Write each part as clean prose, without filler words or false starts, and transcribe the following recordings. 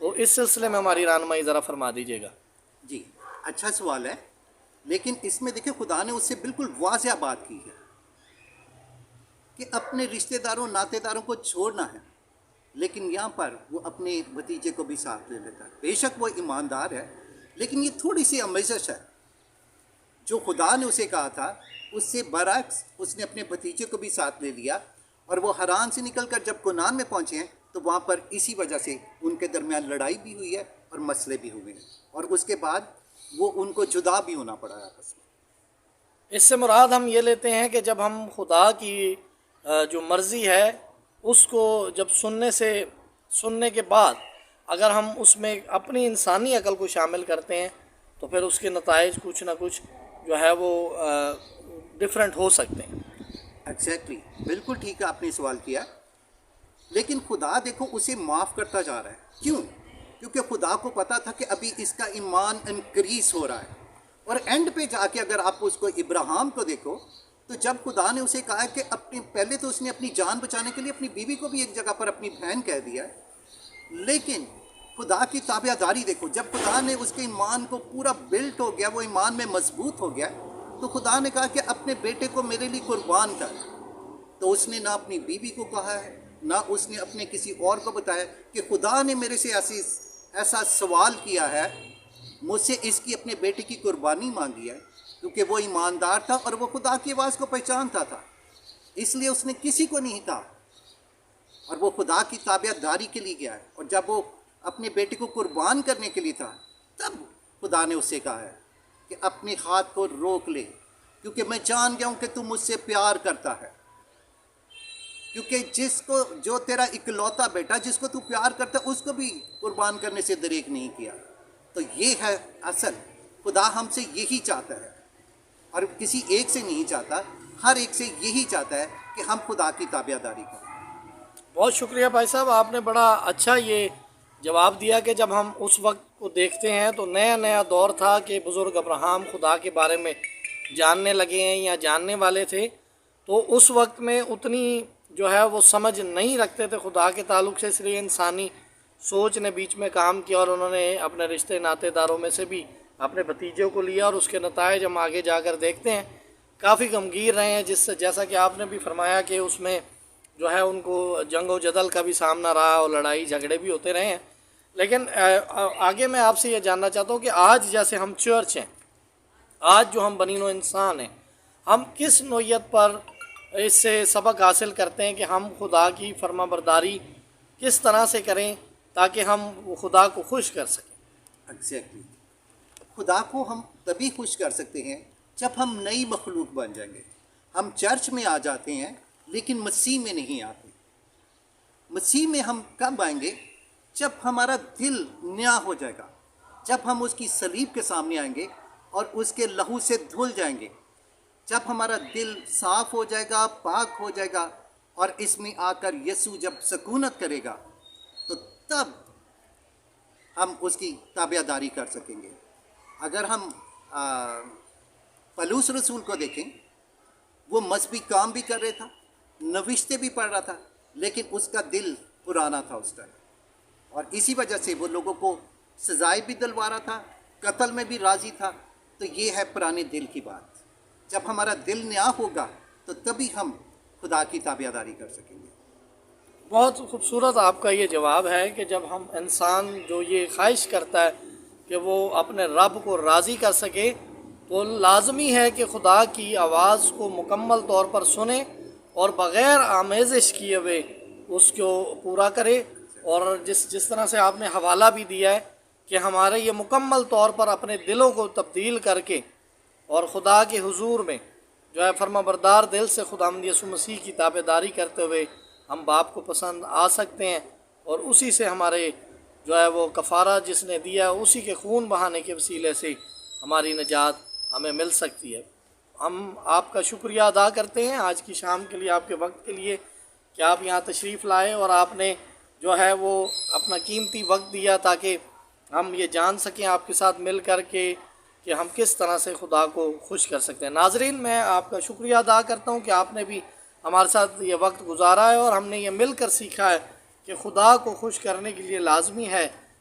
تو اس سلسلے میں ہماری رہنمائی ذرا فرما دیجیے گا۔ جی اچھا سوال ہے، لیکن اس میں دیکھیں خدا نے اس سے بالکل واضح بات کی ہے کہ اپنے رشتہ داروں ناطے داروں کو چھوڑنا ہے، لیکن یہاں پر وہ اپنے بھتیجے کو بھی ساتھ لے لیتا ہے۔ بے شک وہ ایماندار ہے، لیکن یہ تھوڑی سی آمیزش ہے۔ جو خدا نے اسے کہا تھا اس سے برعکس اس نے اپنے بھتیجے کو بھی ساتھ لے لیا، اور وہ حران سے نکل کر جب کنعان میں پہنچے ہیں تو وہاں پر اسی وجہ سے ان کے درمیان لڑائی بھی ہوئی ہے اور مسئلے بھی ہوئے ہیں، اور اس کے بعد وہ ان کو جدا بھی ہونا پڑا ہے آپس میں۔ اس سے مراد ہم یہ لیتے ہیں کہ جب ہم خدا کی جو مرضی ہے اس کو جب سننے کے بعد اگر ہم اس میں اپنی انسانی عقل کو شامل کرتے ہیں تو پھر اس کے نتائج کچھ نہ کچھ جو ہے وہ ڈفرینٹ ہو سکتے ہیں۔ ایگزیکٹلی، بالکل ٹھیک ہے آپ نے سوال کیا، لیکن خدا دیکھو اسے معاف کرتا جا رہا ہے۔ کیوں؟ کیونکہ خدا کو پتا تھا کہ ابھی اس کا ایمان انکریز ہو رہا ہے، اور اینڈ پہ جا کے اگر آپ اس کو ابراہیم کو دیکھو تو جب خدا نے اسے کہا کہ پہلے تو اس نے اپنی جان بچانے کے لیے اپنی بیوی کو بھی ایک جگہ پر اپنی بہن کہہ دیا ہے، لیکن خدا کی تابع داری دیکھو، جب خدا نے اس کے ایمان کو پورا بلٹ ہو گیا، وہ ایمان میں مضبوط ہو گیا، تو خدا نے کہا کہ اپنے بیٹے کو میرے لیے قربان کر۔ تو اس نے نہ اپنی بیوی کو کہا ہے، نہ اس نے اپنے کسی اور کو بتایا کہ خدا نے میرے سے ایسا سوال کیا ہے، مجھ سے اس کی اپنے بیٹے کی قربانی مانگی ہے، کیونکہ وہ ایماندار تھا اور وہ خدا کی آواز کو پہچانتا تھا، اس لیے اس نے کسی کو نہیں کہا، اور وہ خدا کی تابع داری کے لیے گیا ہے۔ اور جب وہ اپنے بیٹے کو قربان کرنے کے لیے تھا تب خدا نے اس سے کہا ہے کہ اپنے ہاتھ کو روک لے، کیونکہ میں جان گیا ہوں کہ تو مجھ سے پیار کرتا ہے، کیونکہ جو تیرا اکلوتا بیٹا جس کو تو پیار کرتا ہے اس کو بھی قربان کرنے سے دریغ نہیں کیا۔ تو یہ ہے اصل، خدا ہم سے یہی چاہتا ہے، اور کسی ایک سے نہیں چاہتا، ہر ایک سے یہی چاہتا ہے کہ ہم خدا کی تابع داری کریں۔ بہت شکریہ بھائی صاحب، آپ نے بڑا اچھا یہ جواب دیا کہ جب ہم اس وقت کو دیکھتے ہیں تو نیا دور تھا کہ بزرگ ابراہیم خدا کے بارے میں جاننے لگے ہیں یا جاننے والے تھے، تو اس وقت میں اتنی جو ہے وہ سمجھ نہیں رکھتے تھے خدا کے تعلق سے، اس لیے انسانی سوچ نے بیچ میں کام کیا اور انہوں نے اپنے رشتے ناطے داروں میں سے بھی اپنے بھتیجوں کو لیا، اور اس کے نتائج ہم آگے جا کر دیکھتے ہیں کافی غمگیر رہے ہیں، جیسا کہ آپ نے بھی فرمایا کہ اس میں جو ہے ان کو جنگ و جدل کا بھی سامنا رہا اور لڑائی جھگڑے بھی ہوتے رہے ہیں۔ لیکن آگے میں آپ سے یہ جاننا چاہتا ہوں کہ آج جیسے ہم چرچ ہیں، آج جو ہم بنی نوع انسان ہیں، ہم کس نوعیت پر اس سے سبق حاصل کرتے ہیں کہ ہم خدا کی فرما برداری کس طرح سے کریں تاکہ ہم خدا کو خوش کر سکیں؟ ایگزیکٹلی، خدا کو ہم تبھی خوش کر سکتے ہیں جب ہم نئی مخلوق بن جائیں گے۔ ہم چرچ میں آ جاتے ہیں لیکن مسیح میں نہیں آتے۔ مسیح میں ہم کب آئیں گے؟ جب ہمارا دل نیا ہو جائے گا، جب ہم اس کی صلیب کے سامنے آئیں گے اور اس کے لہو سے دھل جائیں گے، جب ہمارا دل صاف ہو جائے گا، پاک ہو جائے گا، اور اس میں آ کر یسوع جب سکونت کرے گا تو تب ہم اس کی تابع داری کر سکیں گے۔ اگر ہم پولس رسول کو دیکھیں، وہ مذہبی کام بھی کر رہا تھا، نوشتے بھی پڑھ رہا تھا، لیکن اس کا دل پرانا تھا اس ٹائم، اور اسی وجہ سے وہ لوگوں کو سزائے بھی دلوا رہا تھا، قتل میں بھی راضی تھا۔ تو یہ ہے پرانے دل کی بات۔ جب ہمارا دل نیا ہوگا تو تبھی ہم خدا کی تابع داری کر سکیں گے۔ بہت خوبصورت آپ کا یہ جواب ہے کہ جب ہم انسان جو یہ خواہش کرتا ہے کہ وہ اپنے رب کو راضی کر سکے تو لازمی ہے کہ خدا کی آواز کو مکمل طور پر سنے اور بغیر آمیزش کیے ہوئے اس کو پورا کرے، اور جس طرح سے آپ نے حوالہ بھی دیا ہے کہ ہمارے یہ مکمل طور پر اپنے دلوں کو تبدیل کر کے اور خدا کے حضور میں جو ہے فرما بردار دل سے خداوند یسوع مسیح کی تابع داری کرتے ہوئے ہم باپ کو پسند آ سکتے ہیں، اور اسی سے ہمارے جو ہے وہ کفارہ جس نے دیا اسی کے خون بہانے کے وسیلے سے ہماری نجات ہمیں مل سکتی ہے۔ ہم آپ کا شکریہ ادا کرتے ہیں آج کی شام کے لیے، آپ کے وقت کے لیے کہ آپ یہاں تشریف لائے اور آپ نے جو ہے وہ اپنا قیمتی وقت دیا تاکہ ہم یہ جان سکیں آپ کے ساتھ مل کر کے کہ ہم کس طرح سے خدا کو خوش کر سکتے ہیں۔ ناظرین، میں آپ کا شکریہ ادا کرتا ہوں کہ آپ نے بھی ہمارے ساتھ یہ وقت گزارا ہے، اور ہم نے یہ مل کر سیکھا ہے کہ خدا کو خوش کرنے کے لیے لازمی ہے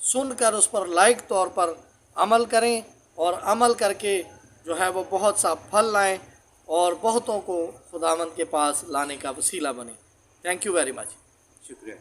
سن کر اس پر لائق طور پر عمل کریں اور عمل کر کے جو ہے وہ بہت سا پھل لائیں اور بہتوں کو خداوند کے پاس لانے کا وسیلہ بنیں. Thank you very much. شکریہ.